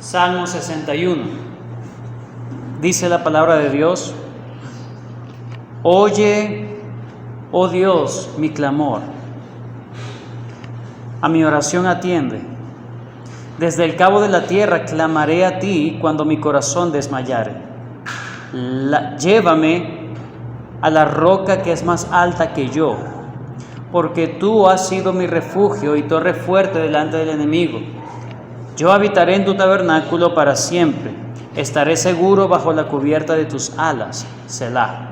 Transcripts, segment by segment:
Salmo 61. Dice la palabra de Dios: Oye, oh Dios, mi clamor. A mi oración atiende. Desde el cabo de la tierra clamaré a ti cuando mi corazón desmayare. Llévame a la roca que es más alta que yo, porque tú has sido mi refugio y torre fuerte delante del enemigo. Yo habitaré en tu tabernáculo para siempre. Estaré seguro bajo la cubierta de tus alas, Selah.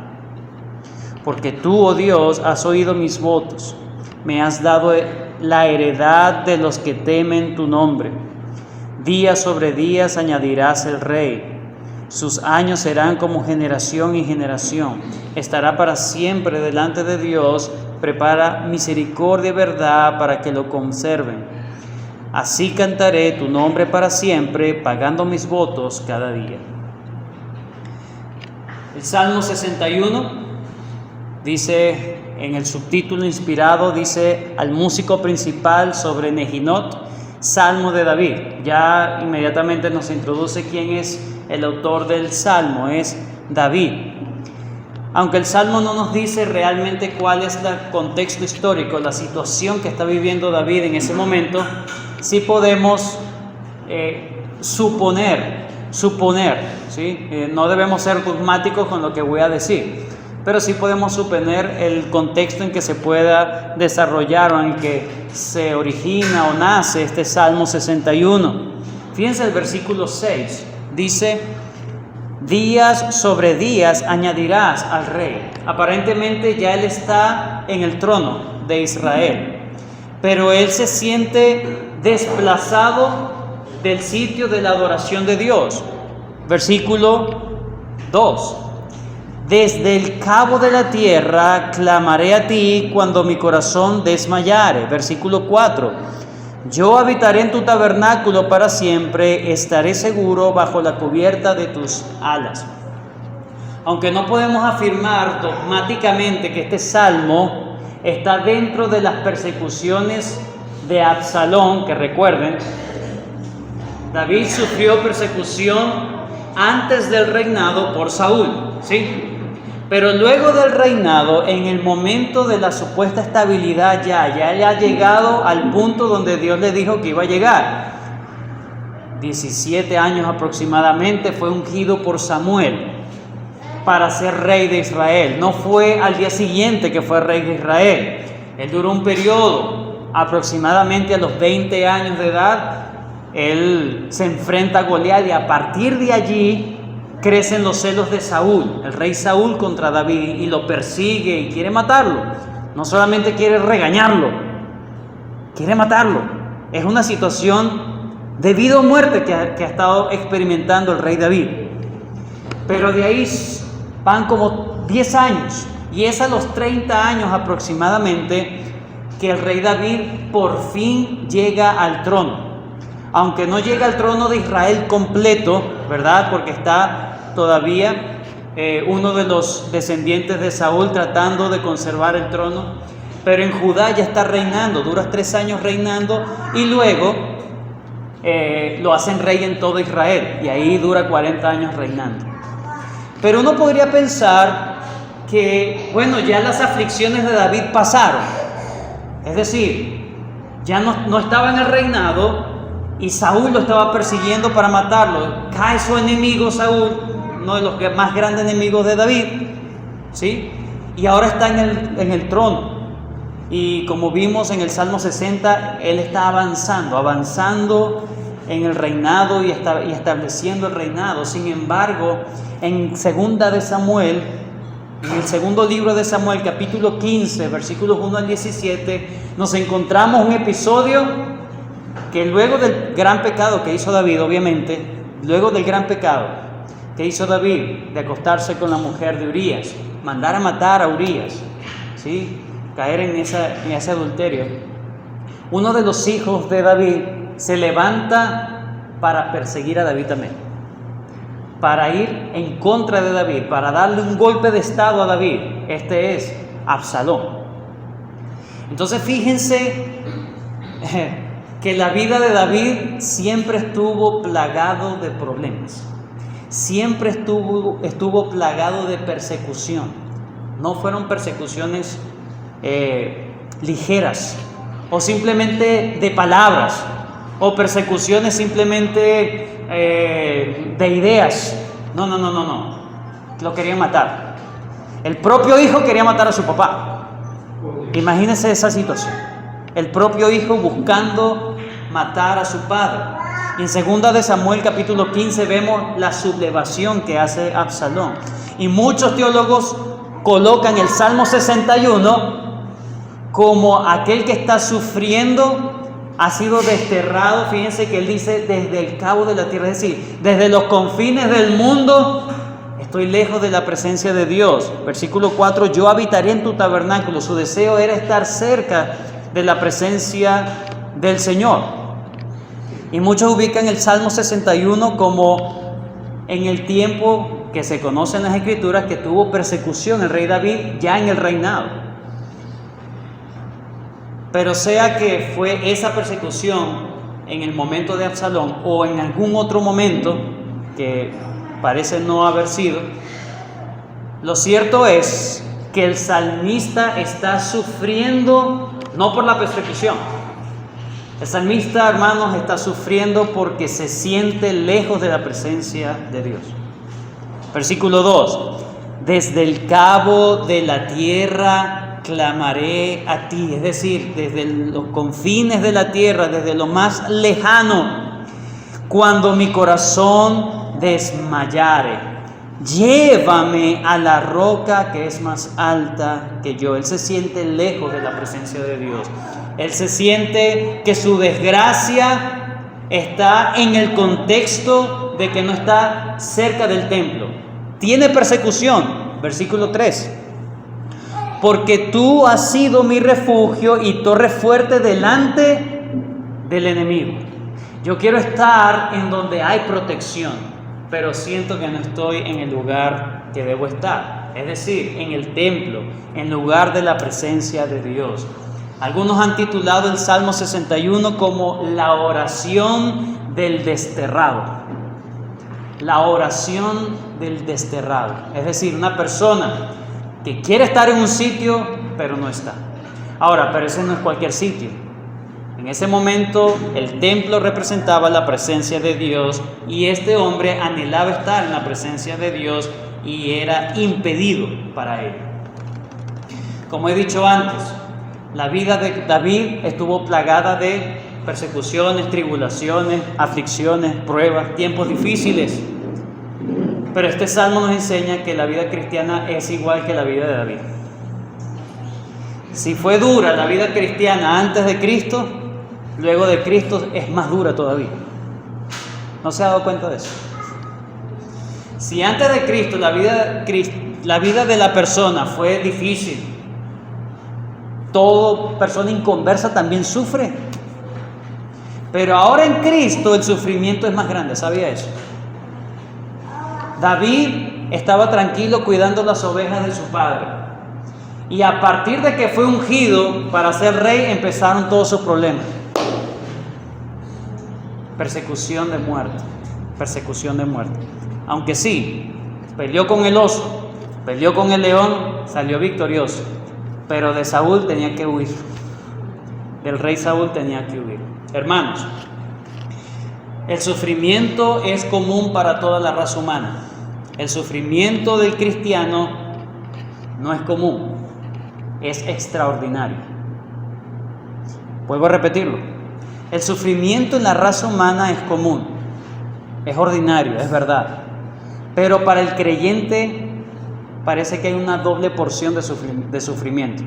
Porque tú, oh Dios, has oído mis votos. Me has dado la heredad de los que temen tu nombre. Día sobre día añadirás el rey. Sus años serán como generación y generación. Estará para siempre delante de Dios. Prepara misericordia y verdad para que lo conserven. Así cantaré tu nombre para siempre, pagando mis votos cada día. El Salmo 61 dice, en el subtítulo inspirado, dice al músico principal sobre Nehinot, Salmo de David. Ya inmediatamente nos introduce quién es el autor del Salmo, es David. Aunque el Salmo no nos dice realmente cuál es el contexto histórico, la situación que está viviendo David en ese momento, sí podemos suponer, ¿sí? No debemos ser dogmáticos con lo que voy a decir, pero sí podemos suponer el contexto en que se pueda desarrollar o en que se origina o nace este Salmo 61. Fíjense el versículo 6, dice: días sobre días añadirás al rey. Aparentemente ya él está en el trono de Israel, pero él se siente desplazado del sitio de la adoración de Dios. Versículo 2: desde el cabo de la tierra clamaré a ti cuando mi corazón desmayare. Versículo 4: yo habitaré en tu tabernáculo para siempre, estaré seguro bajo la cubierta de tus alas. Aunque no podemos afirmar dogmáticamente que este salmo está dentro de las persecuciones de Absalón, que recuerden, David sufrió persecución antes del reinado por Saúl, ¿sí? Pero luego del reinado, en el momento de la supuesta estabilidad, ya ha llegado al punto donde Dios le dijo que iba a llegar. 17 años aproximadamente fue ungido por Samuel para ser rey de Israel. No fue al día siguiente que fue rey de Israel. Él duró un periodo, aproximadamente a los 20 años de edad, él se enfrenta a Goliat y a partir de allí crecen los celos de Saúl, el rey Saúl, contra David, y lo persigue y quiere matarlo. No solamente quiere regañarlo, quiere matarlo. Es una situación de vida o muerte que ha estado experimentando el rey David. Pero de ahí van como 10 años, y es a los 30 años aproximadamente que el rey David por fin llega al trono. Aunque no llega al trono de Israel completo, ¿verdad? Porque está todavía uno de los descendientes de Saúl tratando de conservar el trono. Pero en Judá ya está reinando, dura 3 años reinando y luego lo hacen rey en todo Israel. Y ahí dura 40 años reinando. Pero uno podría pensar que, bueno, ya las aflicciones de David pasaron. Es decir, ya no estaba en el reinado y Saúl lo estaba persiguiendo para matarlo. Cae su enemigo Saúl, uno de los más grandes enemigos de David, ¿sí? Y ahora está en el trono. Y como vimos en el Salmo 60, él está avanzando en el reinado y estableciendo el reinado. Sin embargo, en segunda de Samuel, en el segundo libro de Samuel, capítulo 15, versículos 1 al 17, nos encontramos un episodio que luego del gran pecado que hizo David, obviamente, luego del gran pecado que hizo David de acostarse con la mujer de Urías, mandar a matar a Urías, ¿sí? Caer en ese adulterio, uno de los hijos de David se levanta para perseguir a David también, para ir en contra de David, para darle un golpe de estado a David. Este es Absalón. Entonces fíjense que la vida de David siempre estuvo plagado de problemas, siempre estuvo plagado de persecución. No fueron persecuciones ligeras o simplemente de palabras, o persecuciones simplemente de ideas. No. Lo querían matar. El propio hijo quería matar a su papá. Imagínense esa situación. El propio hijo buscando matar a su padre. Y en 2 de Samuel capítulo 15 vemos la sublevación que hace Absalón. Y muchos teólogos colocan el Salmo 61 como aquel que está sufriendo, ha sido desterrado. Fíjense que él dice desde el cabo de la tierra, es decir, desde los confines del mundo estoy lejos de la presencia de Dios. Versículo 4, yo habitaré en tu tabernáculo. Su deseo era estar cerca de la presencia del Señor. Y muchos ubican el Salmo 61 como en el tiempo que se conoce en las Escrituras que tuvo persecución el rey David ya en el reinado. Pero sea que fue esa persecución en el momento de Absalón o en algún otro momento que parece no haber sido, lo cierto es que el salmista está sufriendo no por la persecución. El salmista, hermanos, está sufriendo porque se siente lejos de la presencia de Dios. Versículo 2, desde el cabo de la tierra clamaré a ti, es decir, desde los confines de la tierra, desde lo más lejano, cuando mi corazón desmayare, llévame a la roca que es más alta que yo. Él se siente lejos de la presencia de Dios. Él se siente que su desgracia está en el contexto de que no está cerca del templo. Tiene persecución. Versículo 3. Porque tú has sido mi refugio y torre fuerte delante del enemigo. Yo quiero estar en donde hay protección, pero siento que no estoy en el lugar que debo estar. Es decir, en el templo, en lugar de la presencia de Dios. Algunos han titulado el Salmo 61 como la oración del desterrado. La oración del desterrado. Es decir, una persona que quiere estar en un sitio, pero no está. Ahora, pero ese no es cualquier sitio. En ese momento, el templo representaba la presencia de Dios y este hombre anhelaba estar en la presencia de Dios y era impedido para él. Como he dicho antes, la vida de David estuvo plagada de persecuciones, tribulaciones, aflicciones, pruebas, tiempos difíciles. Pero este salmo nos enseña que la vida cristiana es igual que la vida de David. Si fue dura la vida cristiana antes de Cristo, luego de Cristo es más dura todavía. ¿No se ha dado cuenta de eso? Si antes de Cristo la vida de la persona fue difícil, toda persona inconversa también sufre. Pero ahora en Cristo el sufrimiento es más grande, ¿sabía eso? David estaba tranquilo cuidando las ovejas de su padre. Y a partir de que fue ungido para ser rey, empezaron todos sus problemas. Persecución de muerte. Persecución de muerte. Aunque sí, peleó con el oso, peleó con el león, salió victorioso. Pero de Saúl tenía que huir. Del rey Saúl tenía que huir. Hermanos, el sufrimiento es común para toda la raza humana. El sufrimiento del cristiano no es común, es extraordinario. Vuelvo a repetirlo. El sufrimiento en la raza humana es común, es ordinario, es verdad. Pero para el creyente parece que hay una doble porción de sufrimiento.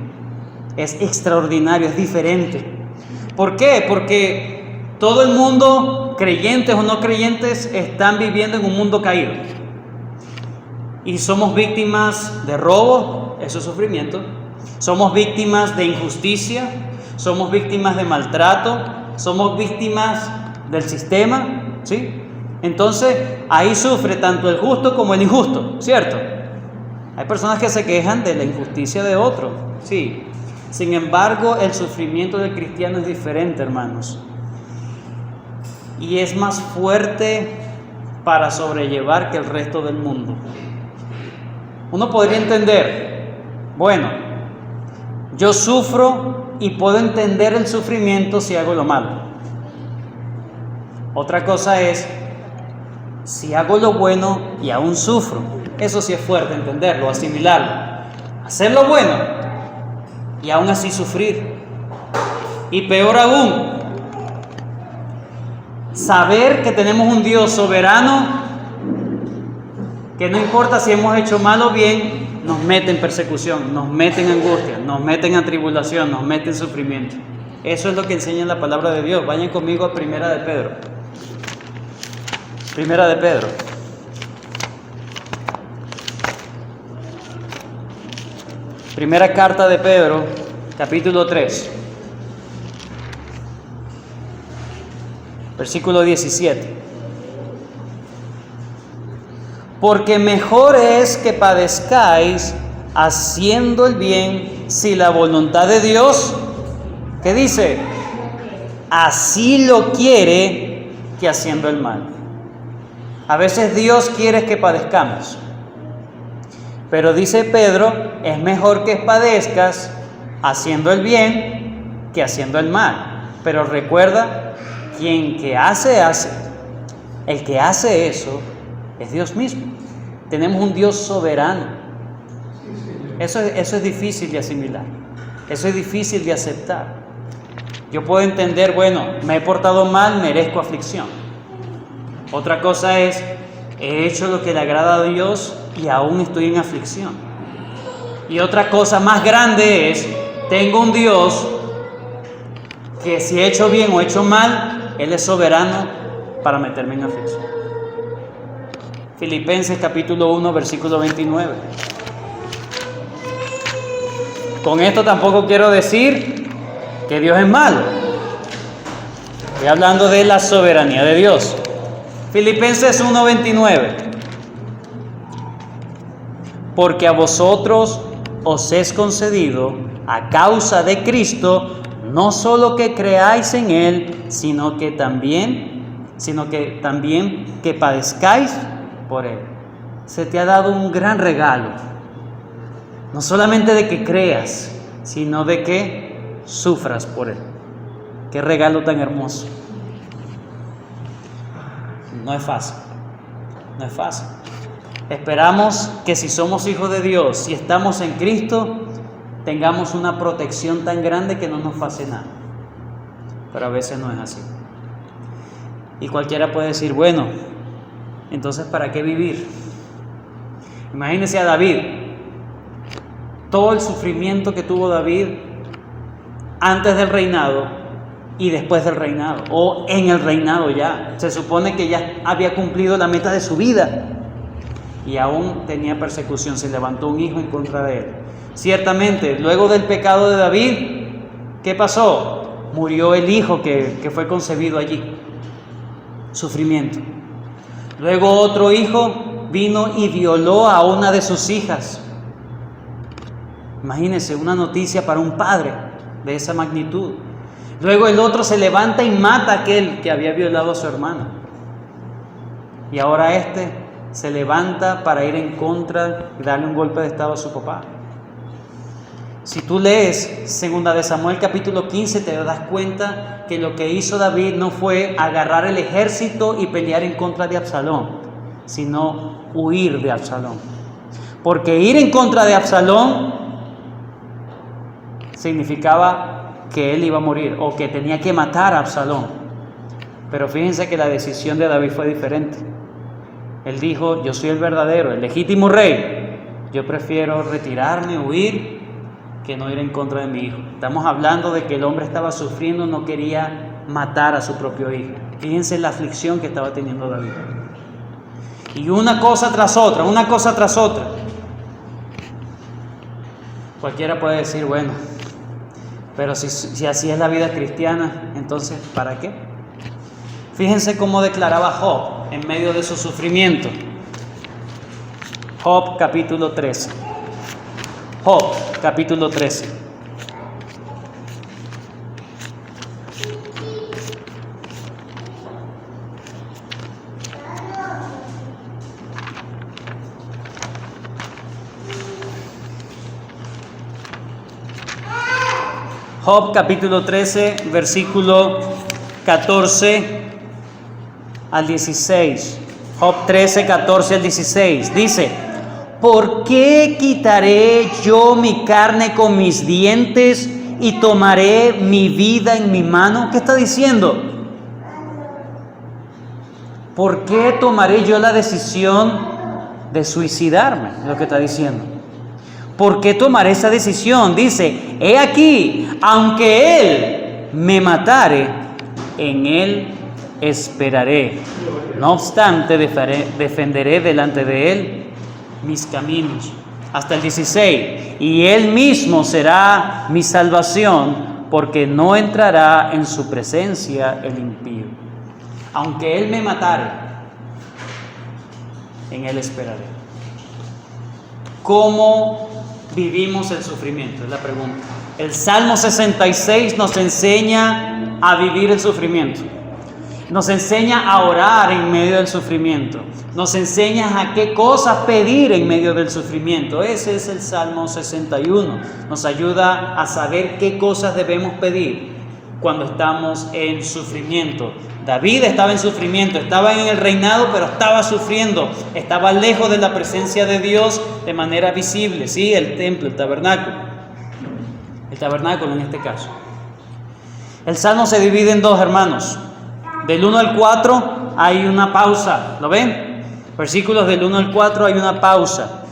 Es extraordinario, es diferente. ¿Por qué? Porque todo el mundo, creyentes o no creyentes, están viviendo en un mundo caído. Y somos víctimas de robo, eso es sufrimiento. Somos víctimas de injusticia, somos víctimas de maltrato, somos víctimas del sistema, ¿sí? Entonces, ahí sufre tanto el justo como el injusto, ¿cierto? Hay personas que se quejan de la injusticia de otro, sí. Sin embargo, el sufrimiento del cristiano es diferente, hermanos. y es más fuerte para sobrellevar que el resto del mundo. Uno podría entender, bueno, yo sufro y puedo entender el sufrimiento si hago lo malo. Otra cosa es si hago lo bueno y aún sufro. Eso sí es fuerte entenderlo, asimilarlo. Hacer lo bueno y aún así sufrir. Y peor aún, saber que tenemos un Dios soberano que no importa si hemos hecho mal o bien, nos mete en persecución, nos mete en angustia, nos mete en tribulación, nos mete en sufrimiento. Eso es lo que enseña la palabra de Dios. Vayan conmigo a Primera de Pedro. Primera de Pedro. Primera carta de Pedro, capítulo 3. Versículo 17. Porque mejor es que padezcáis haciendo el bien, si la voluntad de Dios, ¿qué dice? Así lo quiere, que haciendo el mal. A veces Dios quiere que padezcamos. Pero dice Pedro, es mejor que padezcas haciendo el bien que haciendo el mal. Pero recuerda, quien que hace. El que hace eso es Dios mismo. Tenemos un Dios soberano. Eso es difícil de asimilar. Eso es difícil de aceptar. Yo puedo entender, bueno, me he portado mal, merezco aflicción. Otra cosa es, he hecho lo que le agrada a Dios y aún estoy en aflicción. Y otra cosa más grande es, tengo un Dios que si he hecho bien o he hecho mal, Él es soberano para meterme en aflicción. Filipenses capítulo 1, versículo 29. Con esto tampoco quiero decir que Dios es malo. Estoy hablando de la soberanía de Dios. Filipenses 1, 29. Porque a vosotros os es concedido, a causa de Cristo, no solo que creáis en Él, sino que también que padezcáis por Él. Se te ha dado un gran regalo. No solamente de que creas, sino de que sufras por Él. Qué regalo tan hermoso. No es fácil. No es fácil. Esperamos que si somos hijos de Dios, si estamos en Cristo, tengamos una protección tan grande que no nos pase nada. Pero a veces no es así. Y cualquiera puede decir, bueno, entonces ¿para qué vivir? Imagínense a David. Todo el sufrimiento que tuvo David antes del reinado y después del reinado, o en el reinado ya. Se supone que ya había cumplido la meta de su vida y aún tenía persecución. Se levantó un hijo en contra de él. Ciertamente, luego del pecado de David, ¿qué pasó? Murió el hijo que fue concebido allí. Sufrimiento. Luego otro hijo vino y violó a una de sus hijas. Imagínense, una noticia para un padre de esa magnitud. Luego el otro se levanta y mata a aquel que había violado a su hermana. Y ahora este se levanta para ir en contra y darle un golpe de estado a su papá. Si tú lees 2 de Samuel capítulo 15, te das cuenta que lo que hizo David no fue agarrar el ejército y pelear en contra de Absalón, sino huir de Absalón. Porque ir en contra de Absalón significaba que él iba a morir o que tenía que matar a Absalón. Pero fíjense que la decisión de David fue diferente. Él dijo, yo soy el verdadero, el legítimo rey. Yo prefiero retirarme, huir, que no ir en contra de mi hijo. Estamos hablando de que el hombre estaba sufriendo, no quería matar a su propio hijo. Fíjense la aflicción que estaba teniendo David. Y una cosa tras otra, una cosa tras otra. Cualquiera puede decir, bueno, pero si así es la vida cristiana, entonces, ¿para qué? Fíjense cómo declaraba Job en medio de su sufrimiento. Job capítulo 13. Job capítulo 13. Job capítulo 13, versículo 14 al 16. Job 13, 14 al 16. Dice: ¿por qué quitaré yo mi carne con mis dientes y tomaré mi vida en mi mano? ¿Qué está diciendo? ¿Por qué tomaré yo la decisión de suicidarme? Es lo que está diciendo. ¿Por qué tomaré esa decisión? Dice: he aquí, aunque Él me matare, en Él esperaré. No obstante, defenderé delante de Él mis caminos. Hasta el 16. Y Él mismo será mi salvación, porque no entrará en su presencia el impío. Aunque Él me matare, en Él esperaré. ¿Cómo vivimos el sufrimiento? Es la pregunta. El Salmo 66 nos enseña a vivir el sufrimiento. Nos enseña a orar en medio del sufrimiento. Nos enseña a qué cosas pedir en medio del sufrimiento. Ese es el Salmo 61. Nos ayuda a saber qué cosas debemos pedir cuando estamos en sufrimiento. David estaba en sufrimiento, estaba en el reinado, pero estaba sufriendo, estaba lejos de la presencia de Dios de manera visible. Sí, el templo, el tabernáculo en este caso. El Salmo se divide en dos, hermanos. Del 1 al 4 hay una pausa, ¿lo ven? Versículos del 1 al 4 hay una pausa.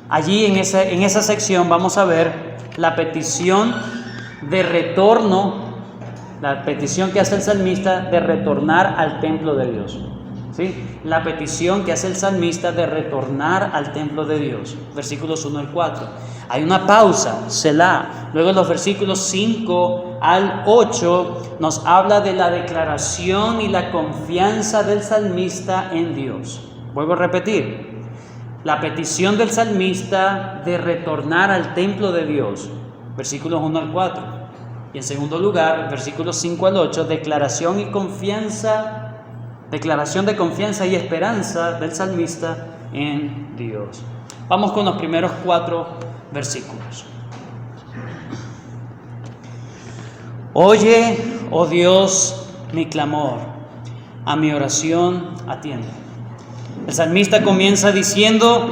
Allí en esa sección vamos a ver la petición de retorno, la petición que hace el salmista de retornar al templo de Dios. ¿Sí? La petición que hace el salmista de retornar al templo de Dios. Versículos 1 al 4. Hay una pausa, Selah. Luego los versículos 5 al 8 nos habla de la declaración y la confianza del salmista en Dios. Vuelvo a repetir. La petición del salmista de retornar al templo de Dios. Versículos 1 al 4. Y en segundo lugar, versículos 5 al 8, declaración de confianza y esperanza del salmista en Dios. Vamos con los primeros 4 versículos. Oye, oh Dios, mi clamor, a mi oración atiende. El salmista comienza diciendo: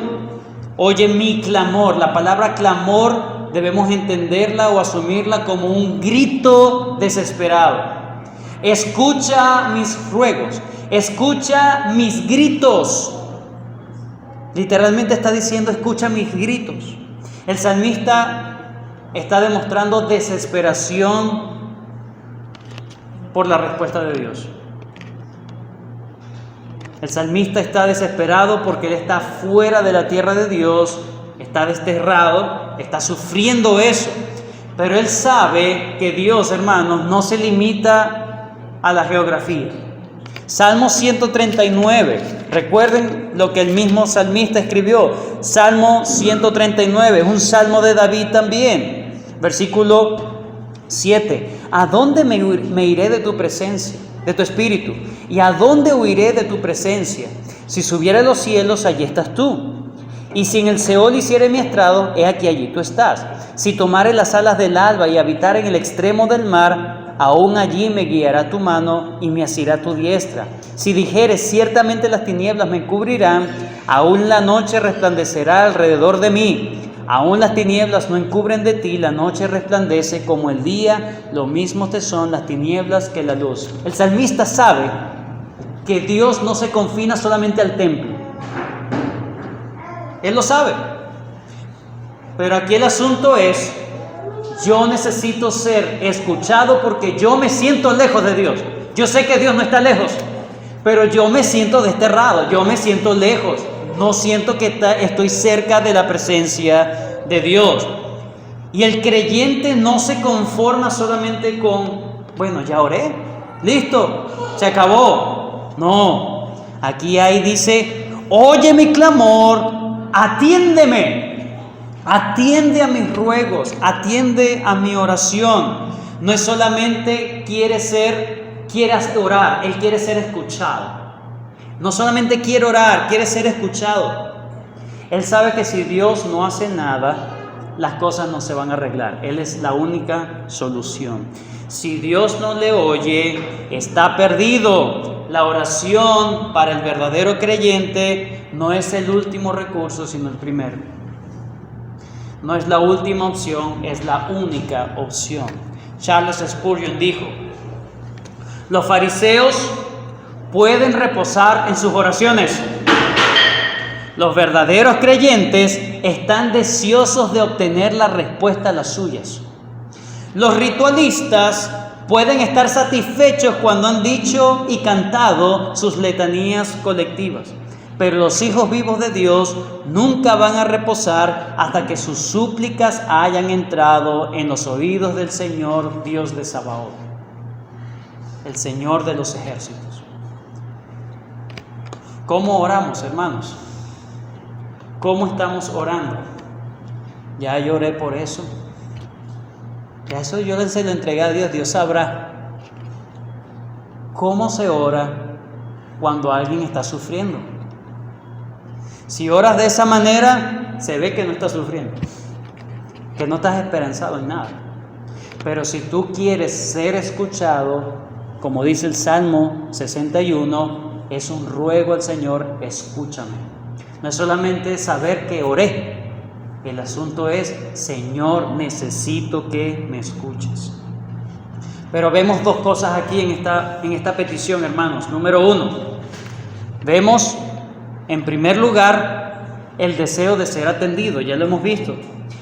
oye mi clamor. La palabra clamor debemos entenderla o asumirla como un grito desesperado. Escucha mis ruegos, escucha mis gritos. Literalmente está diciendo: escucha mis gritos. El salmista está demostrando desesperación por la respuesta de Dios. El salmista está desesperado porque él está fuera de la tierra de Dios, está desterrado, está sufriendo eso. Pero él sabe que Dios, hermanos, no se limita a la geografía. Salmo 139, recuerden lo que el mismo salmista escribió. Salmo 139, es un salmo de David también. Versículo 7. ¿A dónde me iré de tu presencia, de tu espíritu? ¿Y a dónde huiré de tu presencia? Si subiera a los cielos, allí estás tú. Y si en el Seol hiciere mi estrado, he aquí allí tú estás. Si tomare las alas del alba y habitar en el extremo del mar, aún allí me guiará tu mano y me asirá tu diestra. Si dijere, ciertamente las tinieblas me cubrirán, aún la noche resplandecerá alrededor de mí. Aún las tinieblas no encubren de ti, la noche resplandece como el día, lo mismo te son las tinieblas que la luz. El salmista sabe que Dios no se confina solamente al templo. Él lo sabe. Pero aquí el asunto es: yo necesito ser escuchado porque yo me siento lejos de Dios. Yo sé que Dios no está lejos, pero yo me siento desterrado, yo me siento lejos. No siento que estoy cerca de la presencia de Dios. Y el creyente no se conforma solamente con, bueno, ya oré, listo, se acabó. No, aquí dice: oye mi clamor, atiéndeme, atiende a mis ruegos, atiende a mi oración. No es solamente quieras orar, Él quiere ser escuchado. No solamente quiere orar, quiere ser escuchado. Él sabe que si Dios no hace nada, las cosas no se van a arreglar. Él es la única solución. Si Dios no le oye, está perdido. La oración para el verdadero creyente no es el último recurso, sino el primero. No es la última opción, es la única opción. Charles Spurgeon dijo: los fariseos pueden reposar en sus oraciones. Los verdaderos creyentes están deseosos de obtener la respuesta a las suyas. Los ritualistas pueden estar satisfechos cuando han dicho y cantado sus letanías colectivas, pero los hijos vivos de Dios nunca van a reposar hasta que sus súplicas hayan entrado en los oídos del Señor Dios de Sabaoth, el Señor de los ejércitos. ¿Cómo oramos, hermanos? ¿Cómo estamos orando? Ya yo oré por eso. Ya eso yo se lo entregué a Dios. Dios sabrá. ¿Cómo se ora cuando alguien está sufriendo? Si oras de esa manera, se ve que no estás sufriendo, que no estás esperanzado en nada. Pero si tú quieres ser escuchado, como dice el Salmo 61, es un ruego al Señor: escúchame. No es solamente saber que oré. El asunto es: Señor, necesito que me escuches. Pero vemos dos cosas aquí en esta petición, hermanos. Número uno, vemos en primer lugar el deseo de ser atendido, ya lo hemos visto.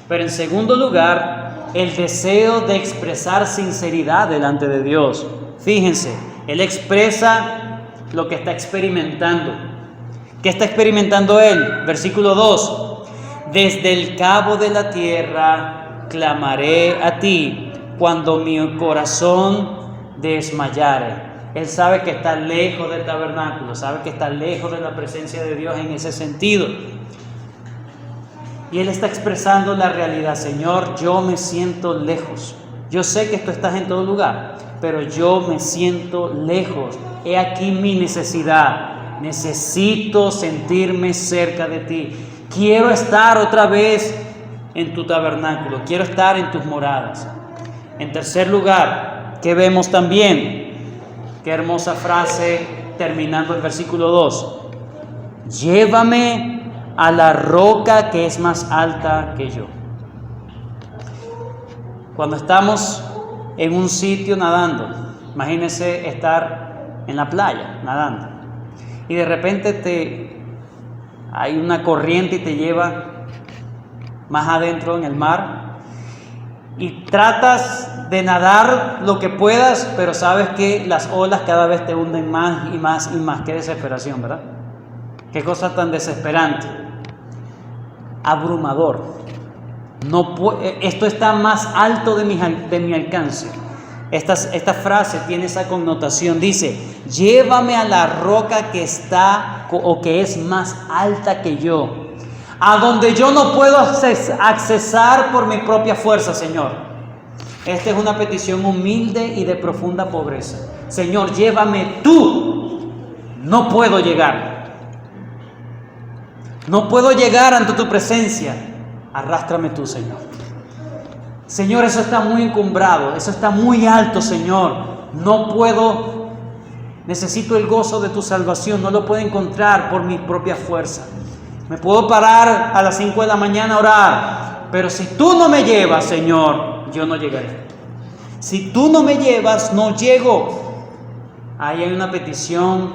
Pero en segundo lugar, el deseo de expresar sinceridad delante de Dios. Fíjense, él expresa lo que está experimentando. ¿Qué está experimentando él? Versículo 2. Desde el cabo de la tierra clamaré a ti cuando mi corazón desmayare. Él sabe que está lejos del tabernáculo, sabe que está lejos de la presencia de Dios en ese sentido. Y él está expresando la realidad: Señor, yo me siento lejos. Yo sé que tú estás en todo lugar, pero yo me siento lejos. He aquí mi necesidad. Necesito sentirme cerca de ti. Quiero estar otra vez en tu tabernáculo. Quiero estar en tus moradas. En tercer lugar, ¿qué vemos también? Qué hermosa frase terminando el versículo 2. Llévame a la roca que es más alta que yo. Cuando estamos en un sitio nadando, imagínense estar en la playa nadando y de repente hay una corriente y te lleva más adentro en el mar y tratas de nadar lo que puedas, pero sabes que las olas cada vez te hunden más y más y más. Qué desesperación, ¿verdad? Qué cosa tan desesperante, abrumador. Esto está más alto de mi alcance. Esta frase tiene esa connotación. Dice: llévame a la roca que está o que es más alta que yo, a donde yo no puedo accesar por mi propia fuerza, Señor. Esta es una petición humilde y de profunda pobreza. Señor, llévame tú. No puedo llegar. No puedo llegar ante tu presencia. Arrástrame tú, Señor. Señor, eso está muy encumbrado, eso está muy alto, Señor. No puedo, necesito el gozo de tu salvación, no lo puedo encontrar por mi propia fuerza. Me puedo parar a las 5 de la mañana a orar, pero si tú no me llevas, Señor, yo no llegaré. Si tú no me llevas, no llego. Ahí hay una petición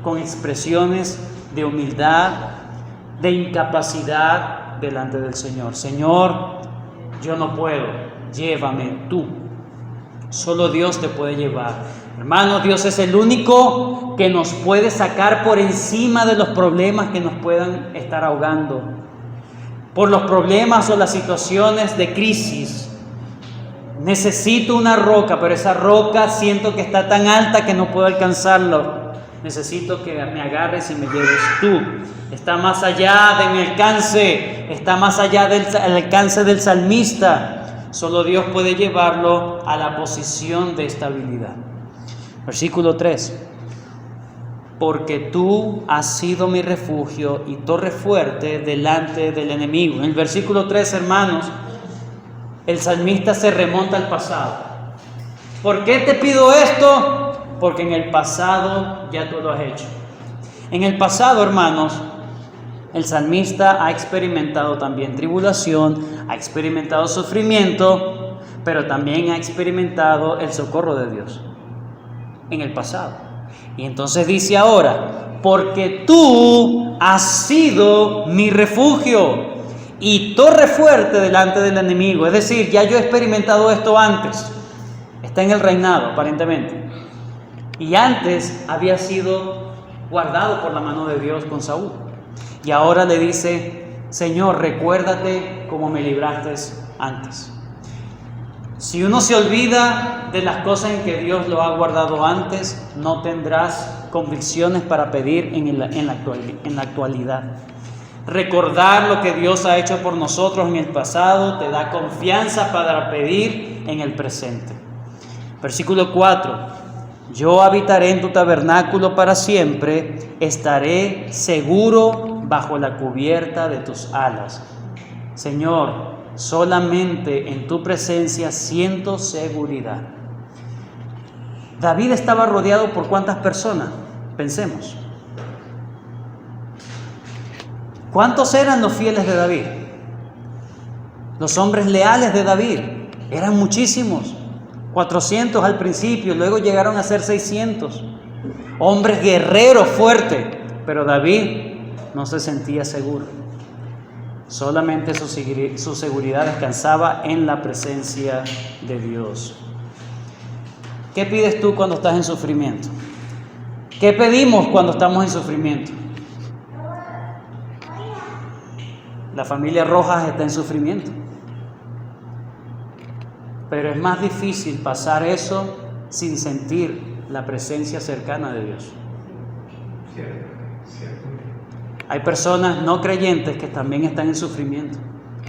con expresiones de humildad, de incapacidad delante del Señor. Señor, yo no puedo, llévame tú. Solo Dios te puede llevar. Hermano, Dios es el único que nos puede sacar por encima de los problemas que nos puedan estar ahogando. Por los problemas o las situaciones de crisis. Necesito una roca, pero esa roca siento que está tan alta que no puedo alcanzarlo. Necesito que me agarres y me lleves tú. Está más allá de mi alcance, está más allá del alcance del salmista. Solo Dios puede llevarlo a la posición de estabilidad. Versículo 3. porque tú has sido mi refugio y torre fuerte delante del enemigo. En el versículo 3, hermanos, el salmista se remonta al pasado. ¿Por qué te pido esto? Porque en el pasado ya tú lo has hecho. En el pasado, hermanos, el salmista ha experimentado también tribulación, ha experimentado sufrimiento, pero también ha experimentado el socorro de Dios en el pasado. Y entonces dice ahora, porque tú has sido mi refugio y torre fuerte delante del enemigo. Es decir, ya yo he experimentado esto antes. Está en el reinado, aparentemente. Y antes había sido guardado por la mano de Dios con Saúl. Y ahora le dice, Señor, recuérdate cómo me libraste antes. Si uno se olvida de las cosas en que Dios lo ha guardado antes, no tendrás convicciones para pedir en la actualidad. Recordar lo que Dios ha hecho por nosotros en el pasado te da confianza para pedir en el presente. Versículo 4. Yo habitaré en tu tabernáculo para siempre, estaré seguro bajo la cubierta de tus alas. Señor, solamente en tu presencia siento seguridad. David estaba rodeado por ¿cuántas personas? Pensemos. ¿Cuántos eran los fieles de David? Los hombres leales de David eran muchísimos. 400 al principio, luego llegaron a ser 600. Hombres guerreros fuertes, pero David no se sentía seguro. Solamente su seguridad descansaba en la presencia de Dios. ¿Qué pides tú cuando estás en sufrimiento? ¿Qué pedimos cuando estamos en sufrimiento? La familia Rojas está en sufrimiento. Pero es más difícil pasar eso sin sentir la presencia cercana de Dios. Hay personas no creyentes que también están en sufrimiento.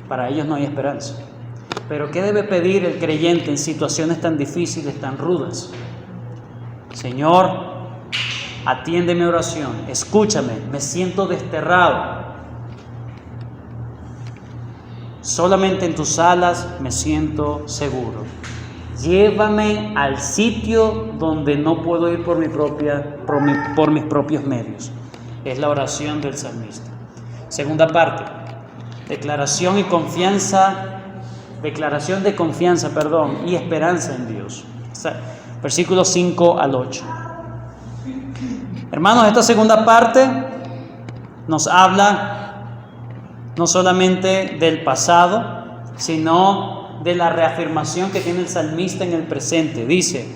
Para ellos no hay esperanza. Pero ¿qué debe pedir el creyente en situaciones tan difíciles, tan rudas? Señor, atiende mi oración, escúchame, me siento desterrado. Solamente en tus alas me siento seguro. Llévame al sitio donde no puedo ir por mis propios medios. Es la oración del salmista. Segunda parte, declaración de confianza y esperanza en Dios. Versículos 5 al 8. Hermanos, esta segunda parte nos habla no solamente del pasado, sino de la reafirmación que tiene el salmista en el presente. Dice,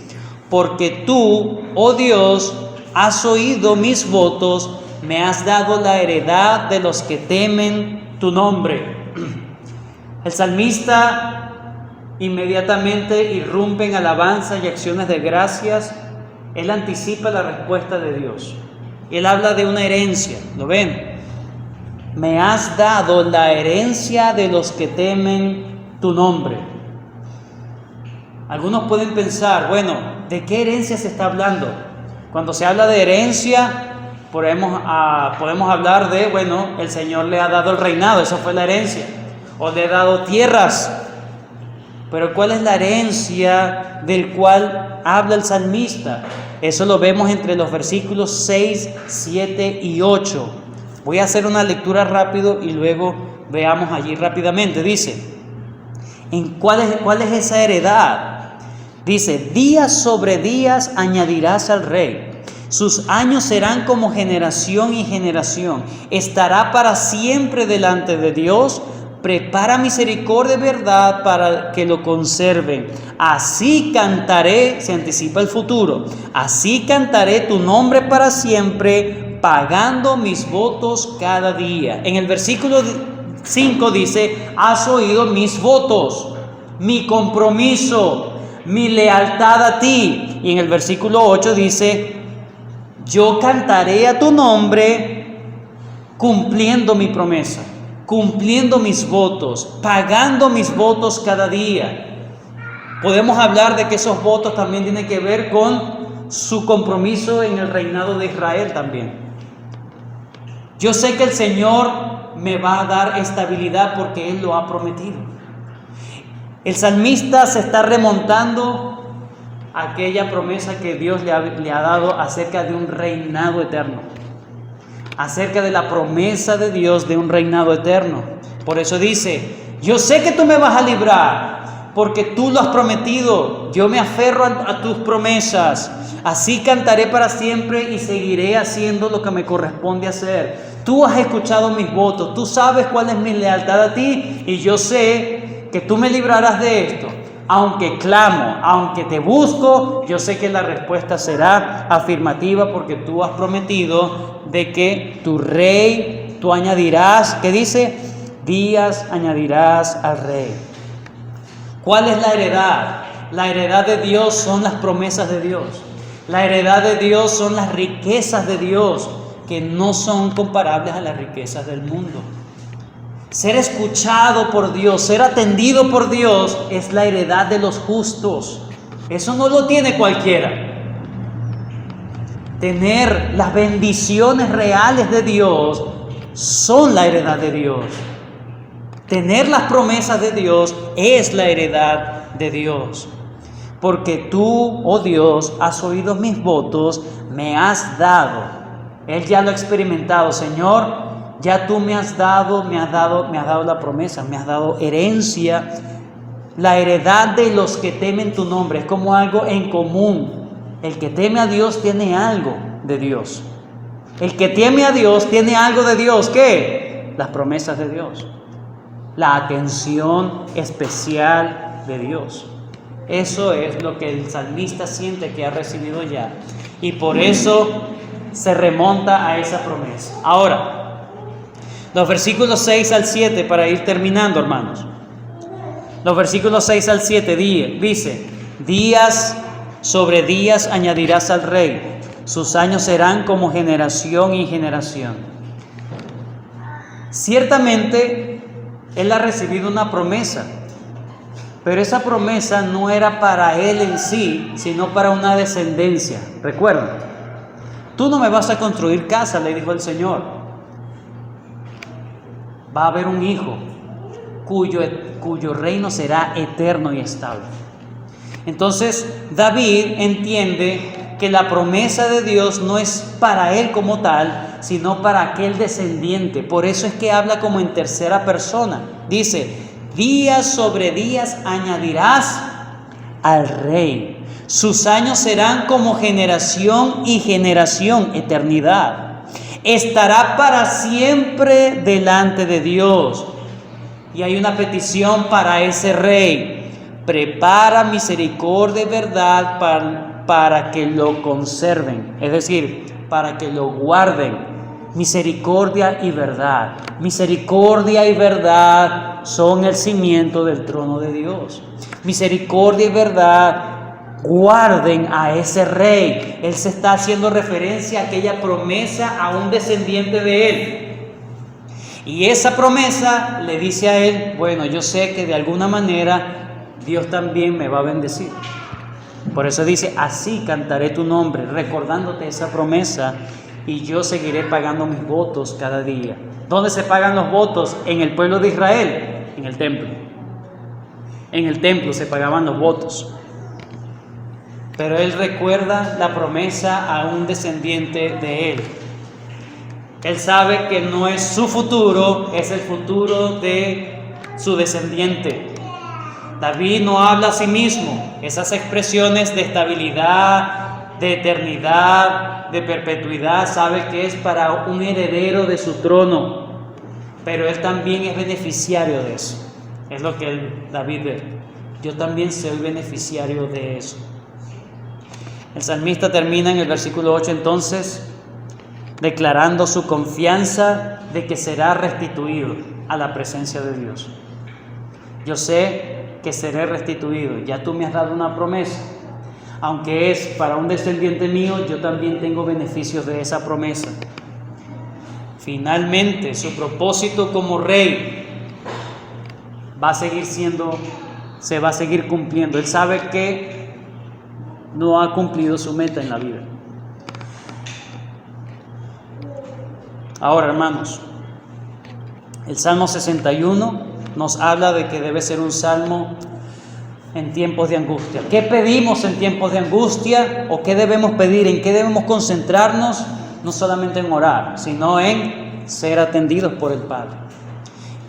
porque tú, oh Dios, has oído mis votos, me has dado la heredad de los que temen tu nombre. El salmista inmediatamente irrumpe en alabanza y acciones de gracias. Él anticipa la respuesta de Dios. Él habla de una herencia, ¿lo ven? Me has dado la herencia de los que temen tu nombre. Algunos pueden pensar, bueno, ¿de qué herencia se está hablando? Cuando se habla de herencia, podemos hablar de, bueno, el Señor le ha dado el reinado, esa fue la herencia, o le ha dado tierras. Pero ¿cuál es la herencia del cual habla el salmista? Eso lo vemos entre los versículos 6, 7 y 8. Voy a hacer una lectura rápido y luego veamos allí rápidamente. Dice, ¿cuál es esa heredad? Dice, días sobre días añadirás al rey. Sus años serán como generación y generación. Estará para siempre delante de Dios. Prepara misericordia y verdad para que lo conserven. Así cantaré, se anticipa el futuro. Así cantaré tu nombre para siempre, pagando mis votos cada día. En el versículo 5 dice, has oído mis votos, mi compromiso, mi lealtad a ti. Y en el versículo 8 dice, yo cantaré a tu nombre cumpliendo mi promesa, cumpliendo mis votos, pagando mis votos cada día. Podemos hablar de que esos votos también tienen que ver con su compromiso en el reinado de Israel también. Yo sé que el Señor me va a dar estabilidad porque Él lo ha prometido. El salmista se está remontando a aquella promesa que Dios le ha dado acerca de un reinado eterno, acerca de la promesa de Dios de un reinado eterno. Por eso dice: yo sé que tú me vas a librar, porque tú lo has prometido. Yo me aferro a tus promesas. Así cantaré para siempre y seguiré haciendo lo que me corresponde hacer. Tú has escuchado mis votos, tú sabes cuál es mi lealtad a ti, y yo sé que tú me librarás de esto. Aunque clamo, aunque te busco, yo sé que la respuesta será afirmativa, porque tú has prometido de que tu rey, tú añadirás, ¿qué dice? Días añadirás al rey. ¿Cuál es la heredad? La heredad de Dios son las promesas de Dios. La heredad de Dios son las riquezas de Dios, que no son comparables a las riquezas del mundo. Ser escuchado por Dios, ser atendido por Dios, es la heredad de los justos. Eso no lo tiene cualquiera. Tener las bendiciones reales de Dios son la heredad de Dios. Tener las promesas de Dios es la heredad de Dios. Porque tú, oh Dios, has oído mis votos, me has dado. Él ya lo ha experimentado. Señor, ya tú me has dado la promesa, me has dado herencia. La heredad de los que temen tu nombre es como algo en común. El que teme a Dios tiene algo de Dios. El que teme a Dios tiene algo de Dios. ¿Qué? Las promesas de Dios. La atención especial de Dios. Eso es lo que el salmista siente que ha recibido ya. Y por eso se remonta a esa promesa. Ahora, los versículos 6 al 7, para ir terminando, hermanos. Los versículos 6 al 7 dice: días sobre días añadirás al rey, sus años serán como generación y generación. Ciertamente, él ha recibido una promesa, pero esa promesa no era para él en sí, sino para una descendencia. Recuerda, tú no me vas a construir casa, le dijo el Señor. Va a haber un hijo cuyo reino será eterno y estable. Entonces David entiende que la promesa de Dios no es para él como tal, sino para aquel descendiente. Por eso es que habla como en tercera persona. Dice: días sobre días añadirás al rey. Sus años serán como generación y generación, eternidad. Estará para siempre delante de Dios. Y hay una petición para ese rey: prepara misericordia y verdad para que lo conserven, es decir, para que lo guarden. Misericordia y verdad. Misericordia y verdad son el cimiento del trono de Dios. Misericordia y verdad guarden a ese rey. Él se está haciendo referencia a aquella promesa a un descendiente de él. Y esa promesa le dice a él: bueno, yo sé que de alguna manera Dios también me va a bendecir. Por eso dice: así cantaré tu nombre, recordándote esa promesa, y yo seguiré pagando mis votos cada día. ¿Dónde se pagan los votos? En el pueblo de Israel, en el templo. En el templo se pagaban los votos. Pero él recuerda la promesa a un descendiente de él. Él sabe que no es su futuro, es el futuro de su descendiente. David no habla a sí mismo. Esas expresiones de estabilidad, de eternidad, de perpetuidad, sabe que es para un heredero de su trono. Pero él también es beneficiario de eso. Es lo que David ve. Yo también soy beneficiario de eso. El salmista termina en el versículo 8 entonces declarando su confianza de que será restituido a la presencia de Dios. Yo sé que seré restituido. Ya tú me has dado una promesa. Aunque es para un descendiente mío, yo también tengo beneficios de esa promesa. Finalmente, su propósito como rey se va a seguir cumpliendo. Él sabe que no ha cumplido su meta en la vida. Ahora, hermanos, el Salmo 61 nos habla de que debe ser un salmo en tiempos de angustia. ¿Qué pedimos en tiempos de angustia? ¿O qué debemos pedir? ¿En qué debemos concentrarnos? No solamente en orar, sino en ser atendidos por el Padre.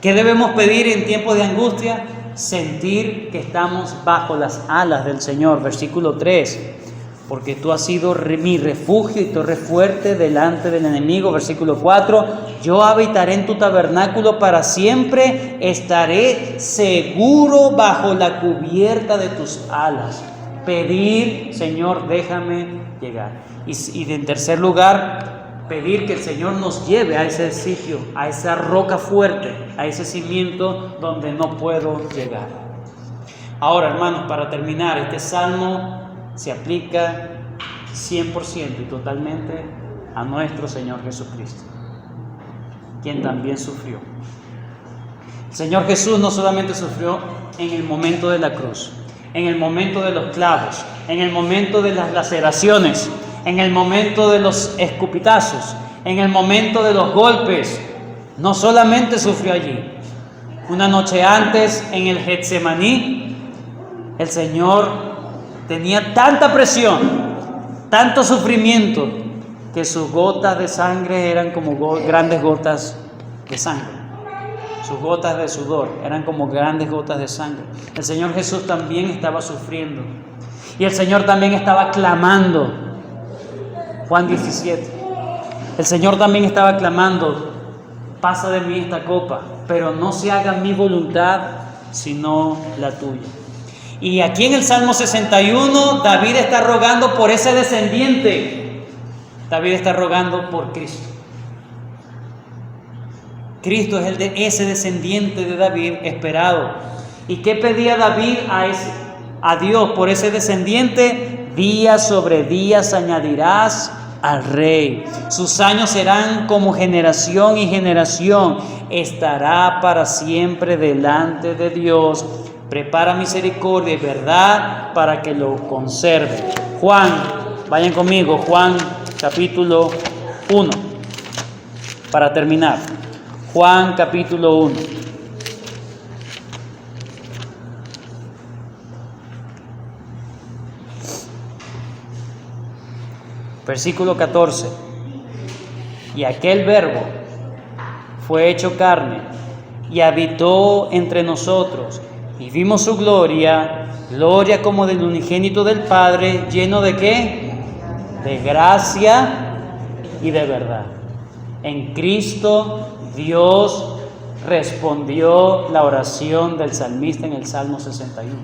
¿Qué debemos pedir en tiempos de angustia? Sentir que estamos bajo las alas del Señor. Versículo 3. Porque tú has sido mi refugio y torre fuerte delante del enemigo. Versículo 4. Yo habitaré en tu tabernáculo para siempre. Estaré seguro bajo la cubierta de tus alas. Pedir, Señor, déjame llegar. Y en tercer lugar, pedir que el Señor nos lleve a ese sitio, a esa roca fuerte, a ese cimiento donde no puedo llegar. Ahora, hermanos, para terminar, este salmo se aplica 100% y totalmente a nuestro Señor Jesucristo, quien también sufrió. El Señor Jesús no solamente sufrió en el momento de la cruz, en el momento de los clavos, en el momento de las laceraciones, en el momento de los escupitazos, en el momento de los golpes. No solamente sufrió allí. Una noche antes, en el Getsemaní, el Señor tenía tanta presión, tanto sufrimiento, que sus gotas de sangre eran como grandes gotas de sangre. Sus gotas de sudor eran como grandes gotas de sangre. El Señor Jesús también estaba sufriendo. Y el Señor también estaba clamando. Juan 17. El Señor también estaba clamando: pasa de mí esta copa, pero no se haga mi voluntad, sino la tuya. Y aquí en el Salmo 61, David está rogando por ese descendiente. David está rogando por Cristo. Cristo es ese descendiente de David esperado. ¿Y qué pedía David a Dios por ese descendiente? Día sobre día añadirás al rey. Sus años serán como generación y generación. Estará para siempre delante de Dios. Prepara misericordia y verdad para que lo conserve. Juan, vayan conmigo, Juan capítulo 1. Para terminar, Juan capítulo 1. Versículo 14. Y aquel verbo fue hecho carne y habitó entre nosotros, y vimos su gloria, gloria como del unigénito del Padre, lleno de ¿qué? De gracia y de verdad. En Cristo Dios respondió la oración del salmista en el Salmo 61.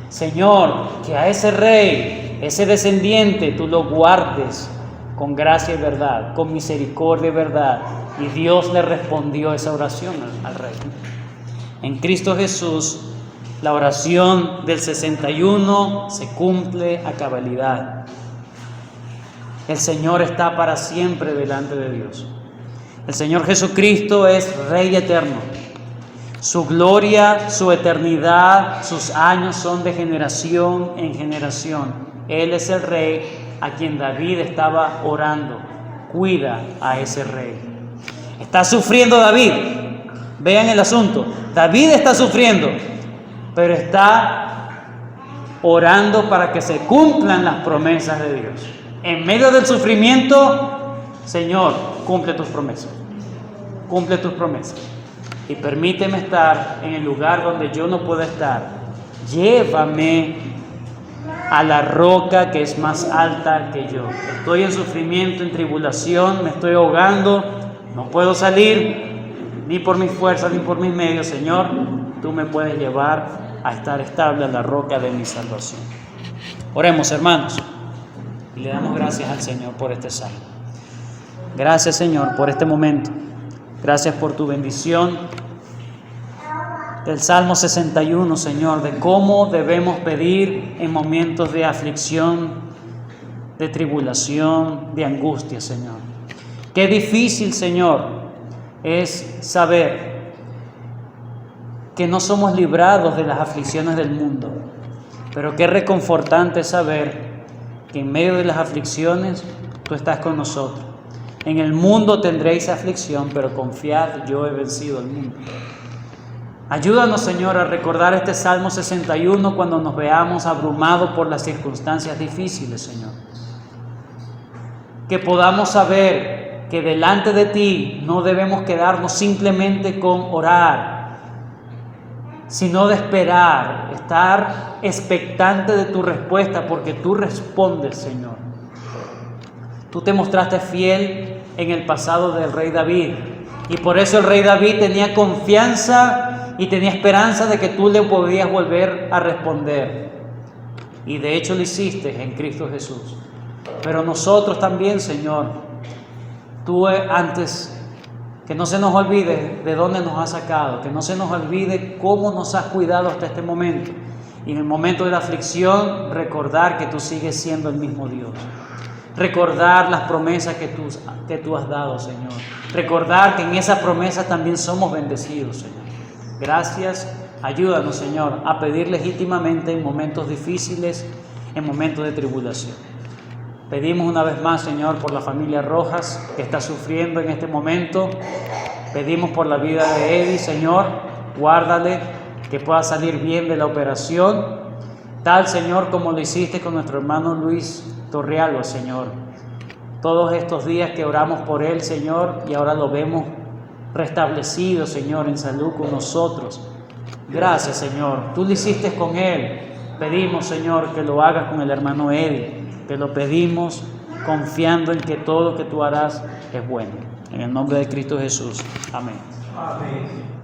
Señor, que a ese rey, ese descendiente, tú lo guardes con gracia y verdad, con misericordia y verdad. Y Dios le respondió esa oración al rey. En Cristo Jesús, la oración del 61 se cumple a cabalidad. El Señor está para siempre delante de Dios. El Señor Jesucristo es Rey eterno. Su gloria, su eternidad, sus años son de generación en generación. Él es el Rey a quien David estaba orando. Cuida a ese Rey. Está sufriendo David. Vean el asunto. David está sufriendo, pero está orando para que se cumplan las promesas de Dios. En medio del sufrimiento, Señor, cumple tus promesas. Cumple tus promesas. Y permíteme estar en el lugar donde yo no puedo estar. Llévame a la roca que es más alta que yo. Estoy en sufrimiento, en tribulación, me estoy ahogando, no puedo salir, ni por mis fuerzas, ni por mis medios. Señor, tú me puedes llevar a estar estable a la roca de mi salvación. Oremos, hermanos, y le damos gracias al Señor por este salmo. Gracias, Señor, por este momento. Gracias por tu bendición del Salmo 61, Señor, de cómo debemos pedir en momentos de aflicción, de tribulación, de angustia, Señor. Qué difícil, Señor, es saber que no somos librados de las aflicciones del mundo, Pero qué reconfortante saber que en medio de las aflicciones tú estás con nosotros. En el mundo tendréis aflicción, pero confiad, yo he vencido el mundo. Ayúdanos, Señor, a recordar este Salmo 61 cuando nos veamos abrumados por las circunstancias difíciles, Señor. Que podamos saber que delante de ti no debemos quedarnos simplemente con orar, sino de esperar, estar expectante de tu respuesta, porque tú respondes, Señor. Tú te mostraste fiel en el pasado del rey David, y por eso el rey David tenía confianza y tenía esperanza de que tú le podías volver a responder. Y de hecho lo hiciste en Cristo Jesús. Pero nosotros también, Señor, tú antes, que no se nos olvide de dónde nos has sacado, que no se nos olvide cómo nos has cuidado hasta este momento. Y en el momento de la aflicción, recordar que tú sigues siendo el mismo Dios. Recordar las promesas que tú has dado, Señor. Recordar que en esas promesas también somos bendecidos, Señor. Gracias. Ayúdanos, Señor, a pedir legítimamente en momentos difíciles, en momentos de tribulación. Pedimos una vez más, Señor, por la familia Rojas que está sufriendo en este momento. Pedimos por la vida de Eddie, Señor, guárdale, que pueda salir bien de la operación. Tal, Señor, como lo hiciste con nuestro hermano Luis Torrealba, Señor. Todos estos días que oramos por él, Señor, y ahora lo vemos restablecido, Señor, en salud con nosotros. Gracias, Señor. Tú lo hiciste con él. Pedimos, Señor, que lo hagas con el hermano Eddie. Te lo pedimos confiando en que todo lo que tú harás es bueno. En el nombre de Cristo Jesús. Amén. Amén.